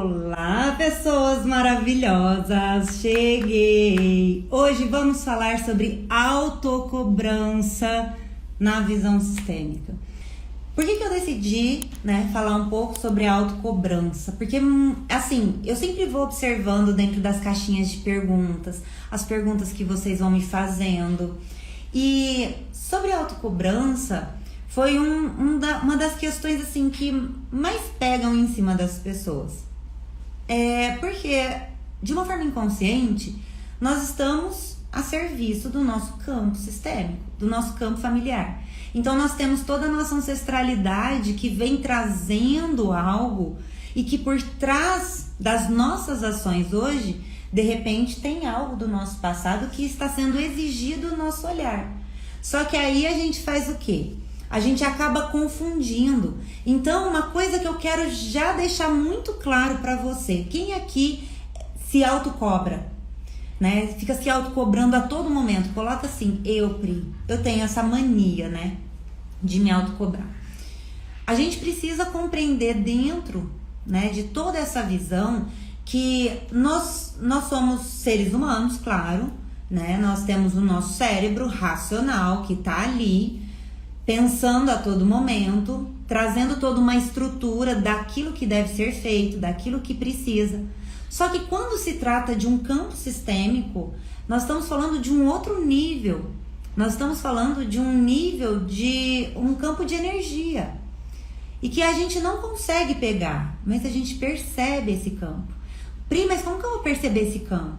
Olá, pessoas maravilhosas! Cheguei! Hoje vamos falar sobre autocobrança na visão sistêmica. Por que eu decidi, falar um pouco sobre autocobrança? Porque, assim, eu sempre vou observando dentro das caixinhas de perguntas, as perguntas que vocês vão me fazendo. E sobre autocobrança, foi uma das questões, assim, que mais pegam em cima das pessoas. Porque, de uma forma inconsciente, nós estamos a serviço do nosso campo sistêmico, do nosso campo familiar. Então, nós temos toda a nossa ancestralidade que vem trazendo algo e que por trás das nossas ações hoje, de repente, tem algo do nosso passado que está sendo exigido no nosso olhar. Só que aí a gente faz o quê? A gente acaba confundindo. Então, uma coisa que eu quero já deixar muito claro para você. Quem aqui se autocobra? Fica se autocobrando a todo momento. Coloca assim, Pri, eu tenho essa mania, de me autocobrar. A gente precisa compreender dentro, de toda essa visão que nós somos seres humanos, claro, Nós temos o nosso cérebro racional que tá ali, pensando a todo momento, trazendo toda uma estrutura daquilo que deve ser feito, daquilo que precisa. Só que quando se trata de um campo sistêmico, nós estamos falando de um outro nível. Nós estamos falando de um nível de um campo de energia. E que a gente não consegue pegar, mas a gente percebe esse campo. Pri, mas como que eu vou perceber esse campo?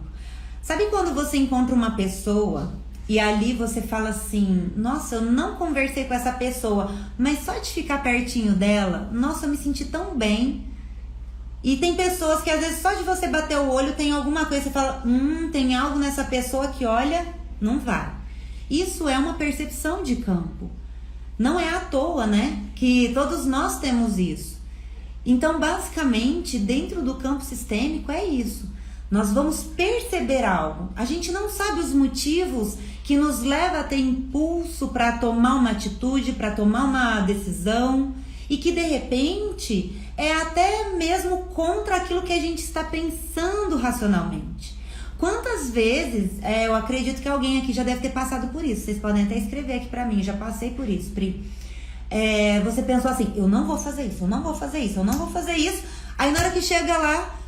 Sabe quando você encontra uma pessoa e ali você fala assim, nossa, eu não conversei com essa pessoa, mas só de ficar pertinho dela, nossa, eu me senti tão bem. E tem pessoas que às vezes só de você bater o olho tem alguma coisa, você fala, tem algo nessa pessoa que olha, não vai. Isso é uma percepção de campo. Não é à toa, que todos nós temos isso. Então, basicamente, dentro do campo sistêmico é isso. Nós vamos perceber algo. A gente não sabe os motivos que nos leva a ter impulso para tomar uma atitude, para tomar uma decisão e que de repente é até mesmo contra aquilo que a gente está pensando racionalmente. Quantas vezes, eu acredito que alguém aqui já deve ter passado por isso, vocês podem até escrever aqui para mim, já passei por isso, Pri. Você pensou assim, eu não vou fazer isso, eu não vou fazer isso, eu não vou fazer isso, aí na hora que chega lá,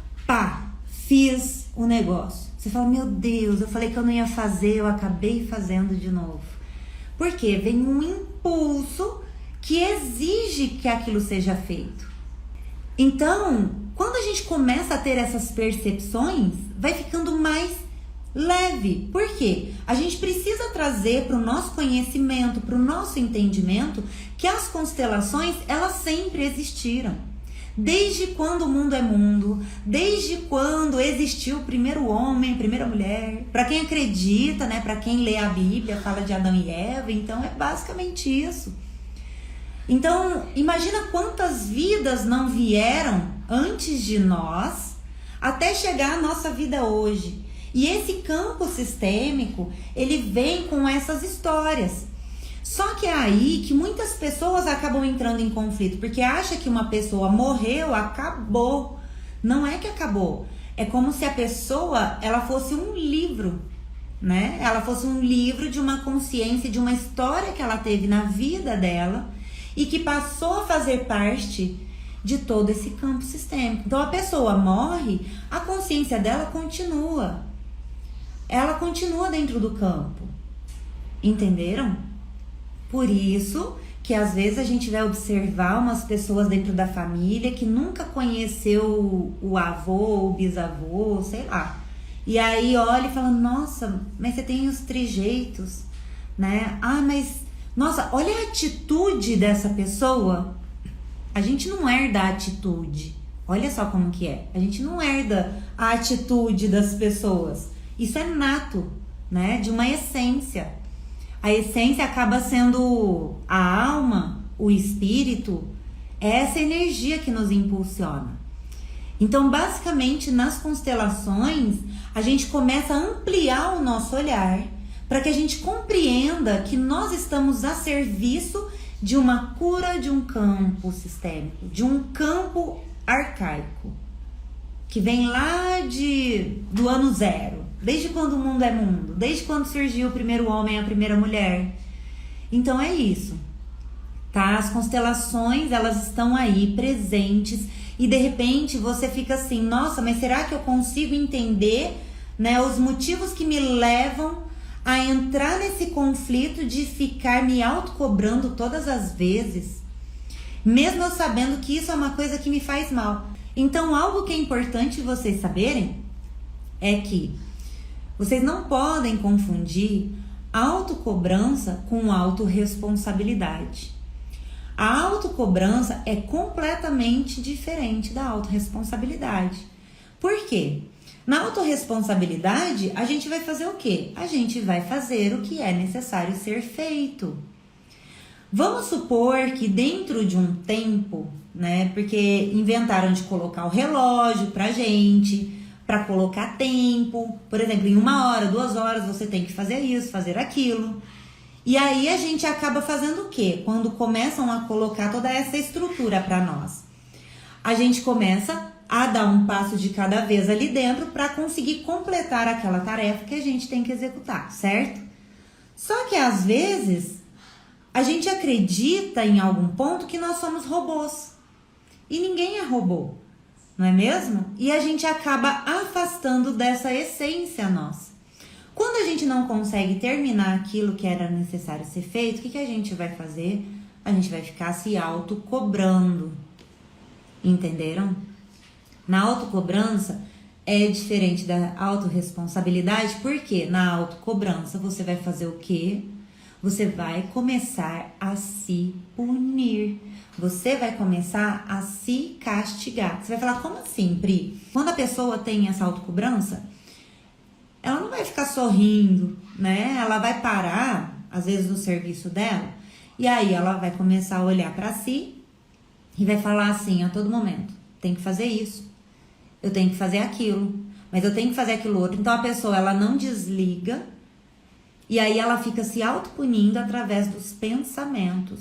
fiz o negócio. Você fala, meu Deus, eu falei que eu não ia fazer, eu acabei fazendo de novo. Por quê? Vem um impulso que exige que aquilo seja feito. Então, quando a gente começa a ter essas percepções, vai ficando mais leve. Por quê? A gente precisa trazer para o nosso conhecimento, para o nosso entendimento, que as constelações, elas sempre existiram. Desde quando o mundo é mundo, desde quando existiu o primeiro homem, a primeira mulher. Para quem acredita, para quem lê a Bíblia, fala de Adão e Eva, então é basicamente isso. Então, imagina quantas vidas não vieram antes de nós até chegar à nossa vida hoje. E esse campo sistêmico, ele vem com essas histórias. Só que é aí que muitas pessoas acabam entrando em conflito, porque acha que uma pessoa morreu, acabou. Não é que acabou. É como se a pessoa, ela fosse um livro, Ela fosse um livro de uma consciência, de uma história que ela teve na vida dela e que passou a fazer parte de todo esse campo sistêmico. Então a pessoa morre, a consciência dela continua. Ela continua dentro do campo. Entenderam? Por isso que às vezes a gente vai observar umas pessoas dentro da família que nunca conheceu o avô, o bisavô, sei lá. E aí olha e fala, nossa, mas você tem os trejeitos, mas, nossa, olha a atitude dessa pessoa. A gente não herda a atitude. Olha só como que é. A gente não herda a atitude das pessoas. Isso é nato, de uma essência. A essência acaba sendo a alma, o espírito, é essa energia que nos impulsiona. Então, basicamente, nas constelações, a gente começa a ampliar o nosso olhar para que a gente compreenda que nós estamos a serviço de uma cura de um campo sistêmico, de um campo arcaico. que vem lá do ano zero, desde quando o mundo é mundo, desde quando surgiu o primeiro homem e a primeira mulher. Então é isso, tá? As constelações, elas estão aí presentes e de repente você fica assim, nossa, mas será que eu consigo entender, né, os motivos que me levam a entrar nesse conflito de ficar me autocobrando todas as vezes, mesmo eu sabendo que isso é uma coisa que me faz mal. Então, algo que é importante vocês saberem é que vocês não podem confundir autocobrança com autorresponsabilidade. A autocobrança é completamente diferente da autorresponsabilidade. Por quê? Na autorresponsabilidade, a gente vai fazer o quê? A gente vai fazer o que é necessário ser feito. Vamos supor que dentro de um tempo, né? Porque inventaram de colocar o relógio pra gente, pra colocar tempo. Por exemplo, em 1 hora, 2 horas você tem que fazer isso, fazer aquilo. E aí a gente acaba fazendo o quê? Quando começam a colocar toda essa estrutura pra nós. A gente começa a dar um passo de cada vez ali dentro para conseguir completar aquela tarefa que a gente tem que executar, certo? Só que às vezes a gente acredita em algum ponto que nós somos robôs e ninguém é robô, não é mesmo? E a gente acaba afastando dessa essência nossa. Quando a gente não consegue terminar aquilo que era necessário ser feito, o que a gente vai fazer? A gente vai ficar se autocobrando, entenderam? Na autocobrança é diferente da autorresponsabilidade, porque na autocobrança você vai fazer o quê? Você vai começar a se punir. Você vai começar a se castigar. Você vai falar, como assim, Pri? Quando a pessoa tem essa autocobrança, ela não vai ficar sorrindo, né? Ela vai parar, às vezes, no serviço dela, e aí ela vai começar a olhar pra si e vai falar assim a todo momento, tem que fazer isso, eu tenho que fazer aquilo, mas eu tenho que fazer aquilo outro. Então a pessoa, ela não desliga e aí ela fica se autopunindo através dos pensamentos.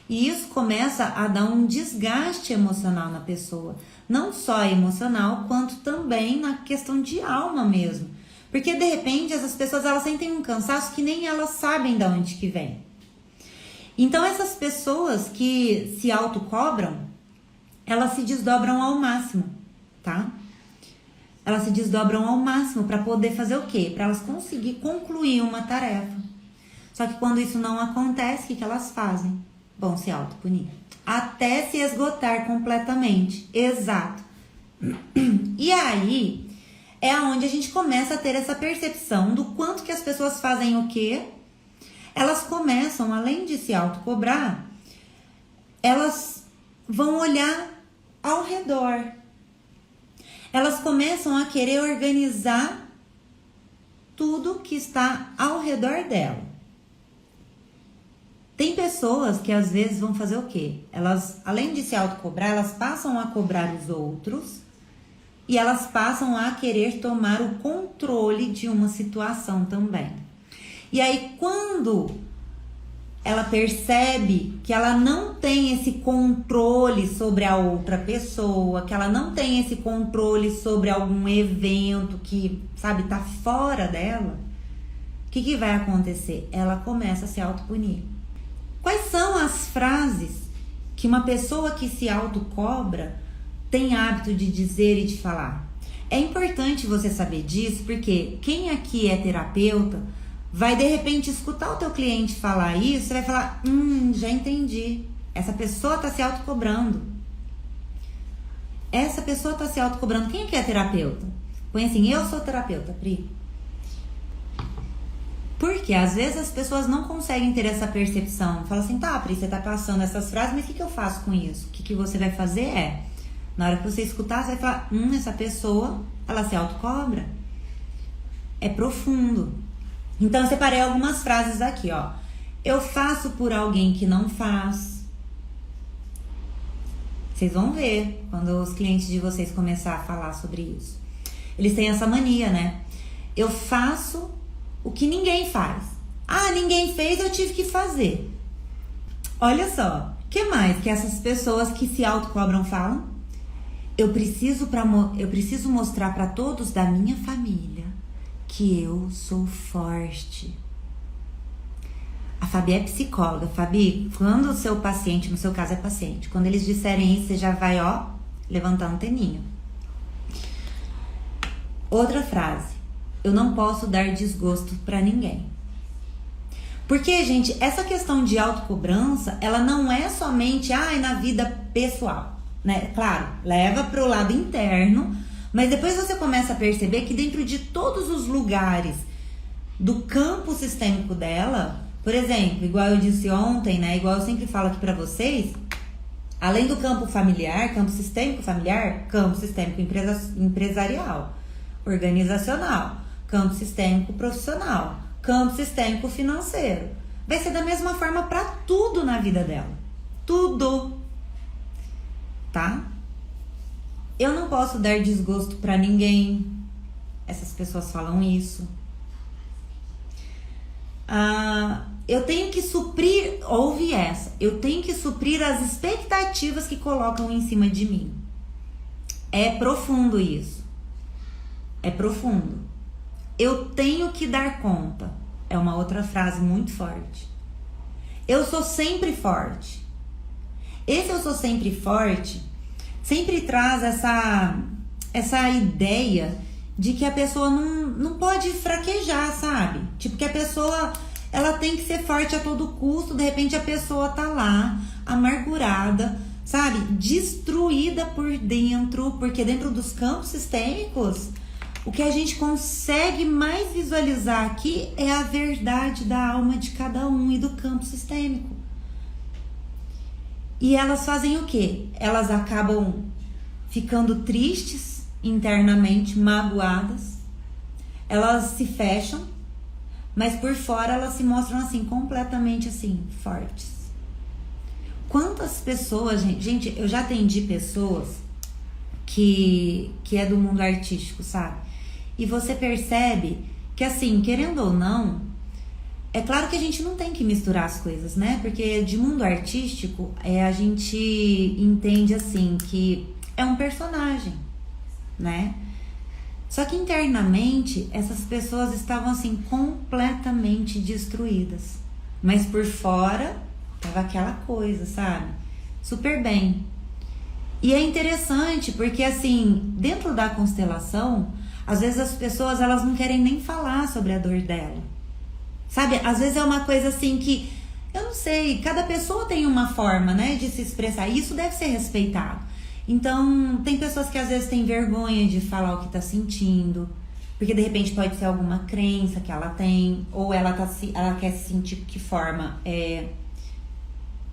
E isso começa a dar um desgaste emocional na pessoa, não só emocional, quanto também na questão de alma mesmo. Porque de repente essas pessoas, elas sentem um cansaço que nem elas sabem de onde que vem. Então essas pessoas que se autocobram, elas se desdobram ao máximo, tá? Elas se desdobram ao máximo para poder fazer o quê? Para elas conseguir concluir uma tarefa. Só que quando isso não acontece, o que elas fazem? Vão se autopunir. Até se esgotar completamente. Exato. E aí é onde a gente começa a ter essa percepção do quanto que as pessoas fazem o quê? Elas começam, além de se autocobrar, elas vão olhar ao redor. Elas começam a querer organizar tudo que está ao redor dela. Tem pessoas que às vezes vão fazer o quê? Elas, além de se autocobrar, elas passam a cobrar os outros e elas passam a querer tomar o controle de uma situação também. E aí, quando ela percebe que ela não tem esse controle sobre a outra pessoa, que ela não tem esse controle sobre algum evento que, sabe, tá fora dela, o que vai acontecer? Ela começa a se autopunir. Quais são as frases que uma pessoa que se autocobra tem hábito de dizer e de falar? É importante você saber disso, porque quem aqui é terapeuta vai de repente escutar o teu cliente falar isso, você vai falar, já entendi. Essa pessoa tá se autocobrando. Essa pessoa tá se autocobrando. Quem aqui é terapeuta? Põe assim, eu sou terapeuta, Pri. Porque às vezes as pessoas não conseguem ter essa percepção. Fala assim, tá, Pri, você tá passando essas frases, mas o que eu faço com isso? O que você vai fazer é, na hora que você escutar, você vai falar, essa pessoa, ela se autocobra. É profundo. Então eu separei algumas frases aqui, ó. Eu faço por alguém que não faz. Vocês vão ver quando os clientes de vocês começar a falar sobre isso. Eles têm essa mania, né? Eu faço o que ninguém faz. Ah, ninguém fez, eu tive que fazer. Olha só, o que mais que essas pessoas que se autocobram falam? eu preciso mostrar para todos da minha família que eu sou forte. A Fabi é psicóloga. Fabi, quando o seu paciente, no seu caso é paciente, quando eles disserem isso, você já vai, ó, levantar um teninho. Outra frase: eu não posso dar desgosto para ninguém. Porque, gente, essa questão de autocobrança, ela não é somente na vida pessoal, né? Claro, leva para o lado interno, mas depois você começa a perceber que dentro de todos os lugares do campo sistêmico dela, por exemplo, igual eu disse ontem, né? Igual eu sempre falo aqui para vocês, além do campo familiar, campo sistêmico familiar, campo sistêmico empresarial, organizacional, campo sistêmico profissional, campo sistêmico financeiro. Vai ser da mesma forma para tudo na vida dela. Tudo. Tá? Eu não posso dar desgosto para ninguém. Essas pessoas falam isso. Eu tenho que suprir, ouve essa, eu tenho que suprir as expectativas que colocam em cima de mim. É profundo isso. É profundo. Eu tenho que dar conta. É uma outra frase muito forte. Eu sou sempre forte. Esse eu sou sempre forte sempre traz essa ideia de que a pessoa não pode fraquejar, sabe? Tipo, que a pessoa, ela tem que ser forte a todo custo. De repente a pessoa tá lá, amargurada, sabe? Destruída por dentro, porque dentro dos campos sistêmicos, o que a gente consegue mais visualizar aqui é a verdade da alma de cada um e do campo sistêmico. E elas fazem o quê? Elas acabam ficando tristes internamente, magoadas. Elas se fecham, mas por fora elas se mostram assim, completamente assim, fortes. Quantas pessoas, gente, eu já atendi pessoas que é do mundo artístico, sabe? E você percebe que, assim, querendo ou não, é claro que a gente não tem que misturar as coisas, né? Porque de mundo artístico, a gente entende, assim, que é um personagem, né? Só que internamente, essas pessoas estavam, assim, completamente destruídas. Mas por fora, tava aquela coisa, sabe? Super bem. E é interessante porque, assim, dentro da constelação, às vezes as pessoas, elas não querem nem falar sobre a dor dela. Sabe? Às vezes é uma coisa assim que, eu não sei, cada pessoa tem uma forma, né, de se expressar. E isso deve ser respeitado. Então, tem pessoas que às vezes têm vergonha de falar o que tá sentindo. Porque de repente pode ser alguma crença que ela tem. Ou ela quer se sentir de que forma?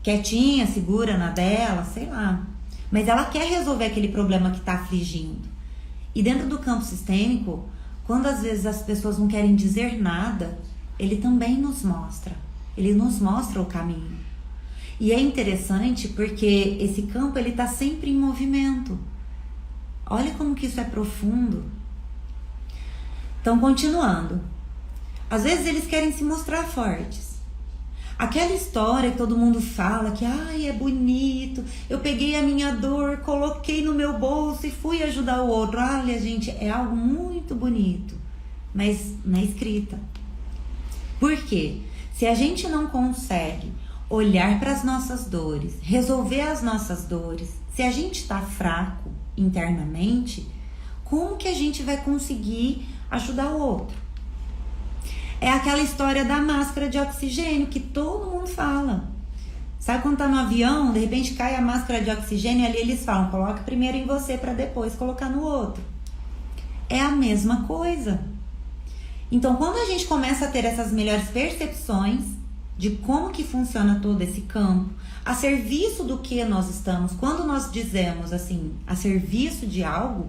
Quietinha, segura na dela, sei lá. Mas ela quer resolver aquele problema que tá afligindo. E dentro do campo sistêmico, quando às vezes as pessoas não querem dizer nada, ele também nos mostra. Ele nos mostra o caminho. E é interessante porque esse campo, ele tá sempre em movimento. Olha como que isso é profundo. Então, continuando. Às vezes eles querem se mostrar fortes. Aquela história que todo mundo fala que, é bonito, eu peguei a minha dor, coloquei no meu bolso e fui ajudar o outro. Olha, gente, é algo muito bonito, mas na escrita. Por quê? Se a gente não consegue olhar para as nossas dores, resolver as nossas dores, se a gente está fraco internamente, como que a gente vai conseguir ajudar o outro? É aquela história da máscara de oxigênio que todo mundo fala. Sabe quando tá no avião, de repente cai a máscara de oxigênio e ali eles falam, coloca primeiro em você para depois colocar no outro. É a mesma coisa. Então, quando a gente começa a ter essas melhores percepções de como que funciona todo esse campo, a serviço do que nós estamos, quando nós dizemos assim, a serviço de algo,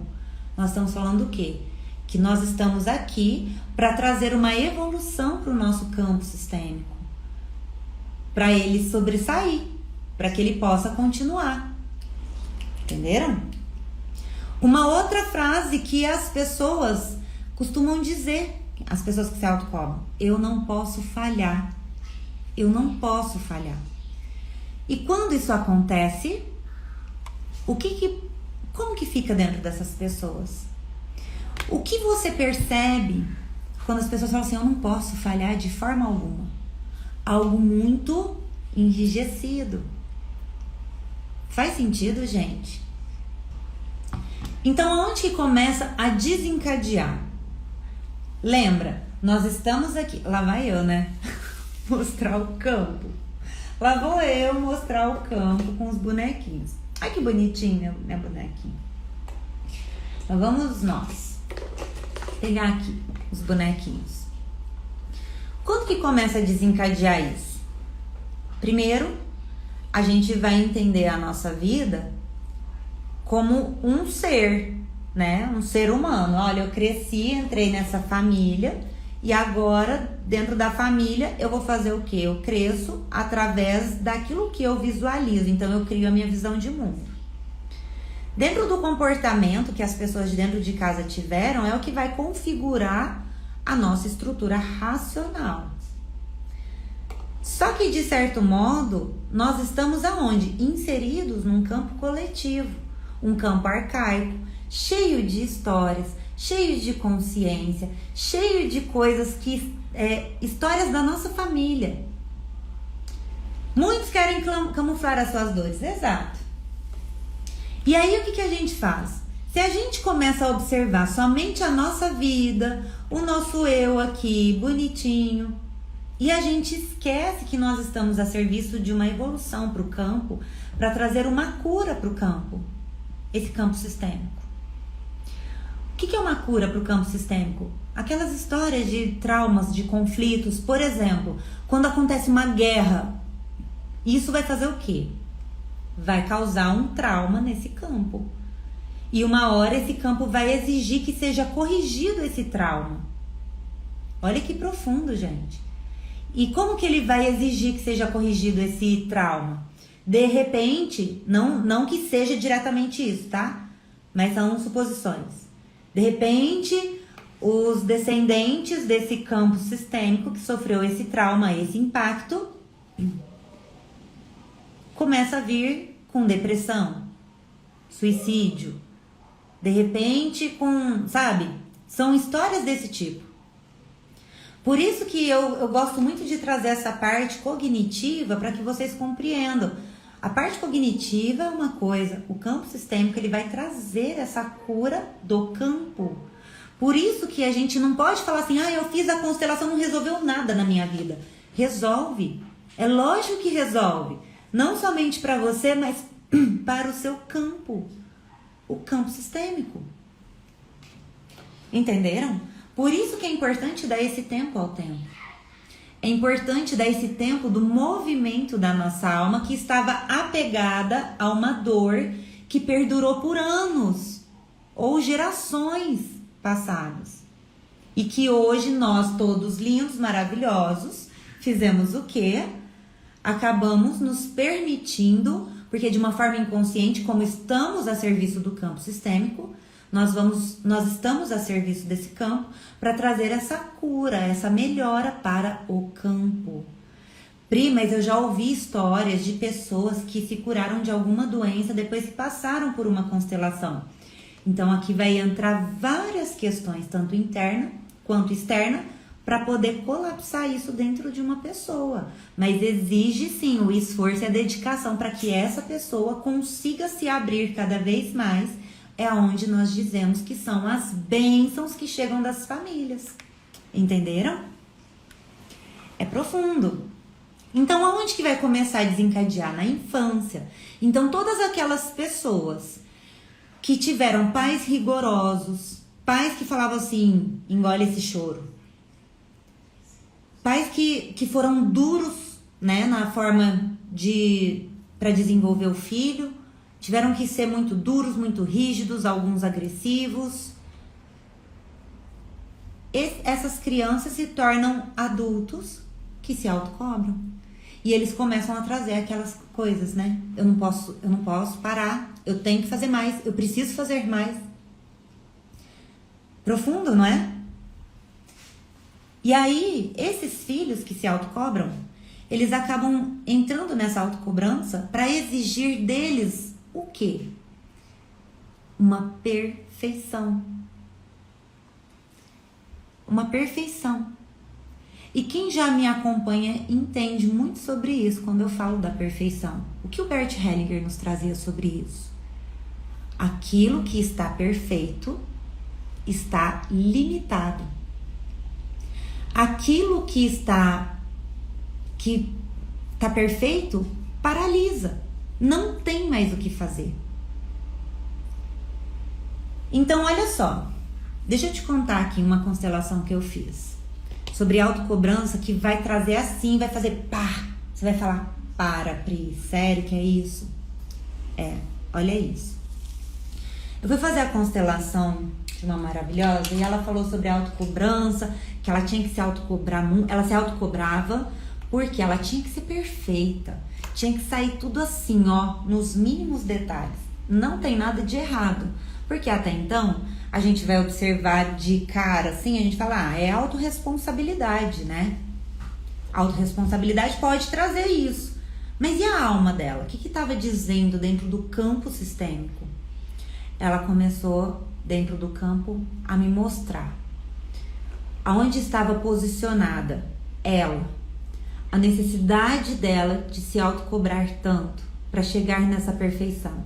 nós estamos falando o quê? Que nós estamos aqui para trazer uma evolução para o nosso campo sistêmico, para ele sobressair, para que ele possa continuar. Entenderam? Uma outra frase que as pessoas costumam dizer, as pessoas que se autocobram: eu não posso falhar. Eu não posso falhar. E quando isso acontece, o que Como que fica dentro dessas pessoas? O que você percebe quando as pessoas falam assim, eu não posso falhar de forma alguma? Algo muito enrijecido. Faz sentido, gente? Então, aonde que começa a desencadear? Lembra, nós estamos aqui... Lá vai eu, né? Mostrar o campo. Lá vou eu mostrar o campo com os bonequinhos. Ai, que bonitinho minha bonequinha. Então, vamos nós pegar aqui os bonequinhos. Quando que começa a desencadear isso? Primeiro, a gente vai entender a nossa vida como um ser, né? Um ser humano. Olha, eu cresci, entrei nessa família e agora, dentro da família, eu vou fazer o quê? Eu cresço através daquilo que eu visualizo. Então, eu crio a minha visão de mundo. Dentro do comportamento que as pessoas de dentro de casa tiveram, é o que vai configurar a nossa estrutura racional. Só que, de certo modo, nós estamos aonde? Inseridos num campo coletivo, um campo arcaico, cheio de histórias, cheio de consciência, cheio de coisas que... histórias da nossa família. Muitos querem camuflar as suas dores, exato. E aí, o que a gente faz? Se a gente começa a observar somente a nossa vida, o nosso eu aqui, bonitinho, e a gente esquece que nós estamos a serviço de uma evolução para o campo, para trazer uma cura para o campo, esse campo sistêmico. O que é uma cura para o campo sistêmico? Aquelas histórias de traumas, de conflitos, por exemplo, quando acontece uma guerra, isso vai fazer o quê? Vai causar um trauma nesse campo. E uma hora esse campo vai exigir que seja corrigido esse trauma. Olha que profundo, gente. E como que ele vai exigir que seja corrigido esse trauma? De repente, não que seja diretamente isso, tá? Mas são suposições. De repente, os descendentes desse campo sistêmico que sofreu esse trauma, esse impacto, começa a vir com depressão, suicídio, de repente com, sabe? São histórias desse tipo. Por isso que eu gosto muito de trazer essa parte cognitiva para que vocês compreendam. A parte cognitiva é uma coisa, o campo sistêmico ele vai trazer essa cura do campo. Por isso que a gente não pode falar assim, eu fiz a constelação, não resolveu nada na minha vida. Resolve, é lógico que resolve. Não somente para você, mas para o seu campo. O campo sistêmico. Entenderam? Por isso que é importante dar esse tempo ao tempo. É importante dar esse tempo do movimento da nossa alma que estava apegada a uma dor que perdurou por anos ou gerações passadas. E que hoje nós, todos lindos, maravilhosos, fizemos o quê? Acabamos nos permitindo, porque de uma forma inconsciente, como estamos a serviço do campo sistêmico, nós estamos a serviço desse campo para trazer essa cura, essa melhora para o campo. Pri, mas eu já ouvi histórias de pessoas que se curaram de alguma doença depois que passaram por uma constelação. Então aqui vai entrar várias questões, tanto interna quanto externa, para poder colapsar isso dentro de uma pessoa. Mas exige sim o esforço e a dedicação para que essa pessoa consiga se abrir cada vez mais. É onde nós dizemos que são as bênçãos que chegam das famílias. Entenderam? É profundo. Então, aonde que vai começar a desencadear? Na infância. Então, todas aquelas pessoas que tiveram pais rigorosos, pais que falavam assim, engole esse choro. Pais que foram duros, né, na forma para desenvolver o filho. Tiveram que ser muito duros, muito rígidos, alguns agressivos. Essas crianças se tornam adultos que se autocobram. E eles começam a trazer aquelas coisas, né? Eu não posso parar, eu tenho que fazer mais, eu preciso fazer mais. Profundo, não é? E aí, esses filhos que se autocobram, eles acabam entrando nessa autocobrança para exigir deles o quê? uma perfeição. Uma perfeição. E quem já me acompanha entende muito sobre isso quando eu falo da perfeição. O que o Bert Hellinger nos trazia sobre isso? Aquilo que está perfeito está limitado. Aquilo que está perfeito paralisa. Não tem mais o que fazer. Então, olha só. Deixa eu te contar aqui uma constelação que eu fiz sobre autocobrança, que vai trazer assim, vai fazer pá. Você vai falar, para, Pri, sério que é isso? Olha isso. Eu fui fazer a constelação de uma maravilhosa e ela falou sobre autocobrança, que ela tinha que se autocobrar, ela se autocobrava porque ela tinha que ser perfeita, tinha que sair tudo assim, ó, nos mínimos detalhes. Não tem nada de errado, porque até então a gente vai observar de cara assim, a gente fala, é autorresponsabilidade, né? Autorresponsabilidade pode trazer isso. Mas e a alma dela? O que estava dizendo dentro do campo sistêmico? Ela começou, dentro do campo, a me mostrar aonde estava posicionada ela, a necessidade dela de se autocobrar tanto para chegar nessa perfeição.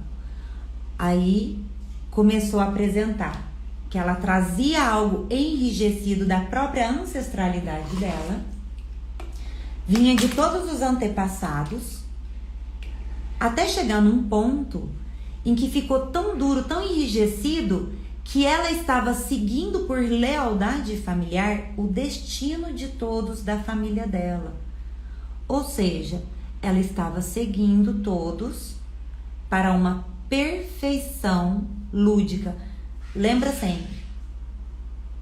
Aí começou a apresentar que ela trazia algo enrijecido da própria ancestralidade dela, vinha de todos os antepassados, até chegar num ponto em que ficou tão duro, tão enrijecido, que ela estava seguindo por lealdade familiar o destino de todos da família dela. Ou seja, ela estava seguindo todos para uma perfeição lúdica. Lembra sempre,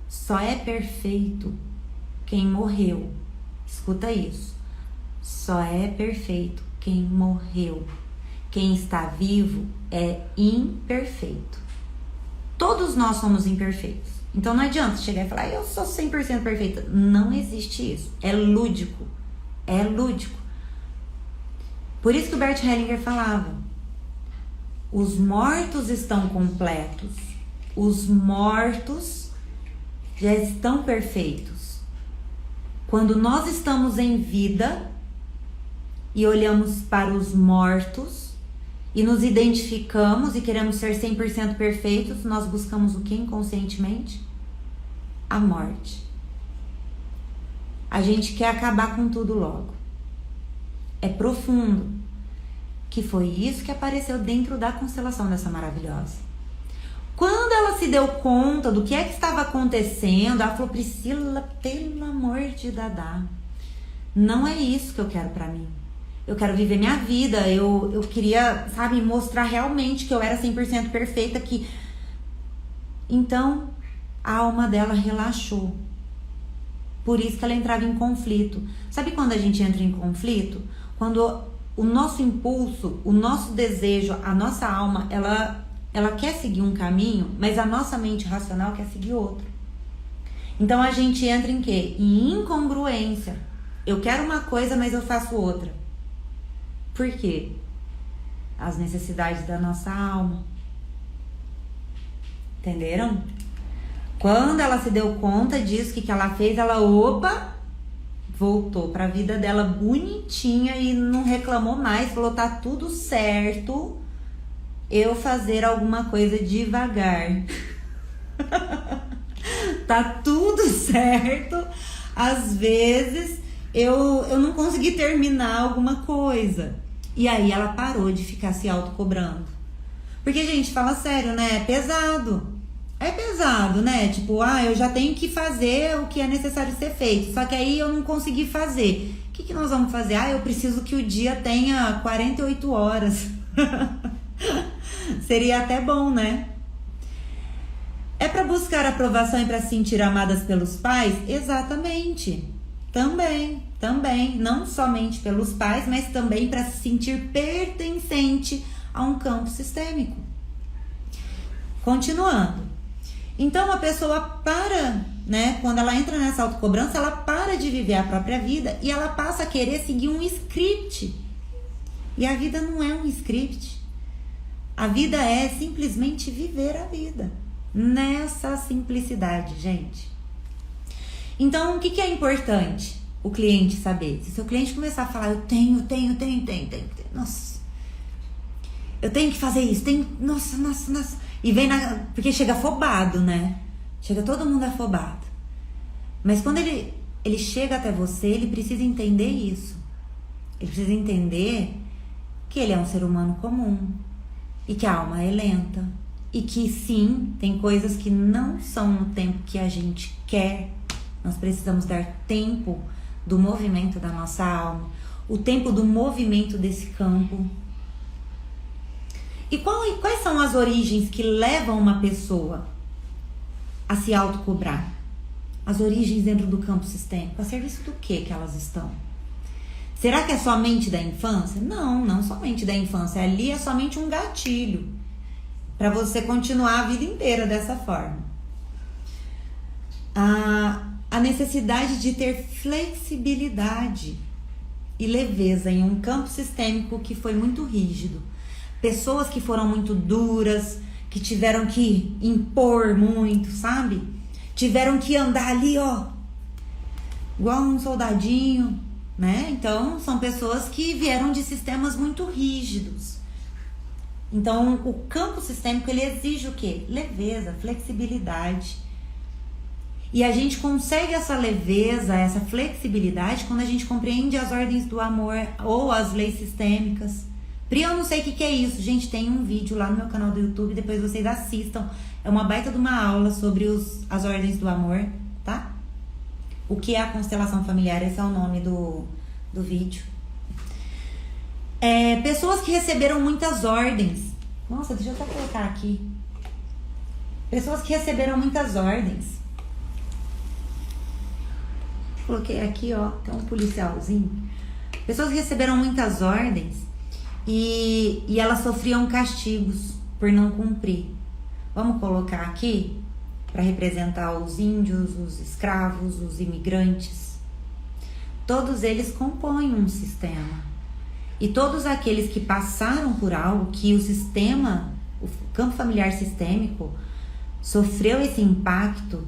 só é perfeito quem morreu. Escuta isso. Só é perfeito quem morreu. Quem está vivo é imperfeito. Todos nós somos imperfeitos. Então não adianta chegar e falar, eu sou 100% perfeita. Não existe isso. É lúdico. É lúdico. Por isso que o Bert Hellinger falava, os mortos estão completos. Os mortos já estão perfeitos. Quando nós estamos em vida e olhamos para os mortos e nos identificamos e queremos ser 100% perfeitos, nós buscamos o que inconscientemente? A morte. A gente quer acabar com tudo logo. É profundo. Que foi isso que apareceu dentro da constelação dessa maravilhosa. Quando ela se deu conta do que é que estava acontecendo, ela falou, Priscila, pelo amor de Dadá, não é isso que eu quero pra mim. Eu quero viver minha vida, eu queria, sabe, mostrar realmente que eu era 100% perfeita. Então, a alma dela relaxou. Por isso que ela entrava em conflito. Sabe quando a gente entra em conflito? Quando o nosso impulso, o nosso desejo, a nossa alma, ela quer seguir um caminho, mas a nossa mente racional quer seguir outro. Então a gente entra em quê? Em incongruência. Eu quero uma coisa, mas eu faço outra. Por quê? As necessidades da nossa alma. Entenderam? Quando ela se deu conta disso, o que ela fez? Ela, voltou pra vida dela bonitinha e não reclamou mais. Falou, tá tudo certo eu fazer alguma coisa devagar. Tá tudo certo. Às vezes eu não consegui terminar alguma coisa. E aí ela parou de ficar se autocobrando. Porque, gente, fala sério, né? É pesado. É pesado, né? Tipo, eu já tenho que fazer o que é necessário ser feito. Só que aí eu não consegui fazer. O que nós vamos fazer? Eu preciso que o dia tenha 48 horas. Seria até bom, né? É para buscar aprovação e para se sentir amadas pelos pais? Exatamente. Também. Não somente pelos pais, mas também para se sentir pertencente a um campo sistêmico. Continuando. Então a pessoa para, né? Quando ela entra nessa autocobrança, ela para de viver a própria vida e ela passa a querer seguir um script. E a vida não é um script. A vida é simplesmente viver a vida. Nessa simplicidade, gente. Então, o que é importante o cliente saber? Se o seu cliente começar a falar, eu tenho. Nossa, eu tenho que fazer isso, nossa. E vem porque chega afobado, né? Chega todo mundo afobado. Mas quando ele chega até você, ele precisa entender isso. Ele precisa entender que ele é um ser humano comum. E que a alma é lenta. E que sim, tem coisas que não são no tempo que a gente quer. Nós precisamos dar tempo do movimento da nossa alma. O tempo do movimento desse campo. E quais são as origens que levam uma pessoa a se autocobrar? As origens dentro do campo sistêmico. A serviço do que elas estão? Será que é somente da infância? Não somente da infância. Ali é somente um gatilho para você continuar a vida inteira dessa forma. A necessidade de ter flexibilidade e leveza em um campo sistêmico que foi muito rígido. Pessoas que foram muito duras, que tiveram que impor muito, sabe? Tiveram que andar ali, ó, igual um soldadinho, né? Então, são pessoas que vieram de sistemas muito rígidos. Então, o campo sistêmico, ele exige o quê? Leveza, flexibilidade. E a gente consegue essa leveza, essa flexibilidade quando a gente compreende as ordens do amor ou as leis sistêmicas. Pri, eu não sei o que é isso. Gente, tem um vídeo lá no meu canal do YouTube, depois vocês assistam. É uma baita de uma aula sobre as ordens do amor, tá? O que é a constelação familiar, esse é o nome do vídeo. Pessoas que receberam muitas ordens. Nossa, deixa eu até colocar aqui. Pessoas que receberam muitas ordens. Coloquei aqui, ó, tem um policialzinho. Pessoas que receberam muitas ordens e elas sofriam castigos por não cumprir. Vamos colocar aqui para representar os índios, os escravos, os imigrantes. Todos eles compõem um sistema. E todos aqueles que passaram por algo que o sistema, o campo familiar sistêmico, sofreu esse impacto,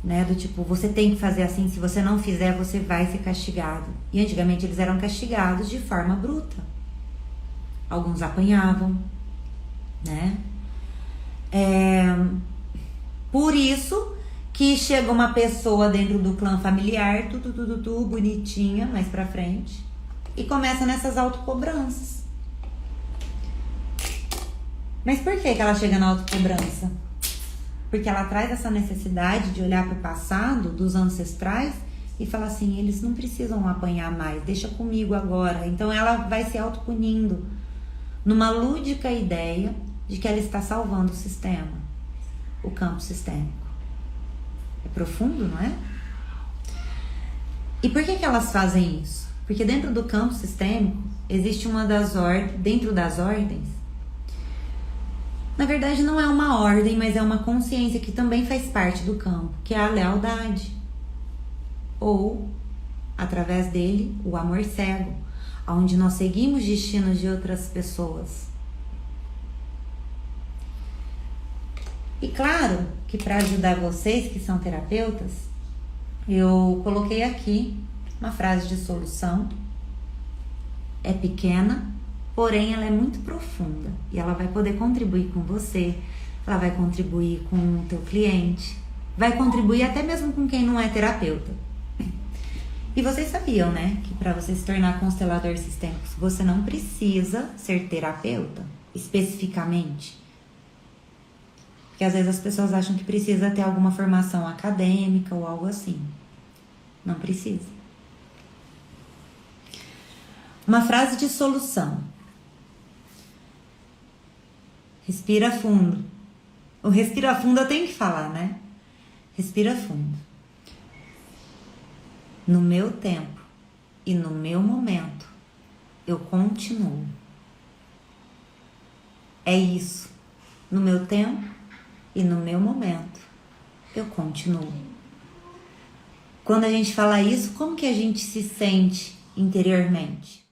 né, do tipo, você tem que fazer assim, se você não fizer, você vai ser castigado. E antigamente eles eram castigados de forma bruta. Alguns apanhavam, né? Por isso que chega uma pessoa dentro do clã familiar, bonitinha, mais pra frente, e começa nessas autocobranças. Mas por que ela chega na autocobrança? Porque ela traz essa necessidade de olhar para o passado dos ancestrais e falar assim, eles não precisam apanhar mais, deixa comigo agora. Então ela vai se autopunindo numa lúdica ideia de que ela está salvando o sistema, o campo sistêmico. É profundo, não é? E por que elas fazem isso? Porque dentro do campo sistêmico existe uma das ordens, dentro das ordens, na verdade não é uma ordem, mas é uma consciência que também faz parte do campo, que é a lealdade. Ou, através dele, o amor cego, onde nós seguimos destinos de outras pessoas. E claro que para ajudar vocês que são terapeutas, eu coloquei aqui uma frase de solução. É pequena, porém ela é muito profunda e ela vai poder contribuir com você, ela vai contribuir com o teu cliente, vai contribuir até mesmo com quem não é terapeuta. E vocês sabiam, né, que para você se tornar constelador sistêmico, você não precisa ser terapeuta, especificamente. Porque às vezes as pessoas acham que precisa ter alguma formação acadêmica ou algo assim. Não precisa. Uma frase de solução. Respira fundo. O respira fundo eu tenho que falar, né? Respira fundo. No meu tempo e no meu momento, eu continuo. É isso. No meu tempo e no meu momento, eu continuo. Quando a gente fala isso, como que a gente se sente interiormente?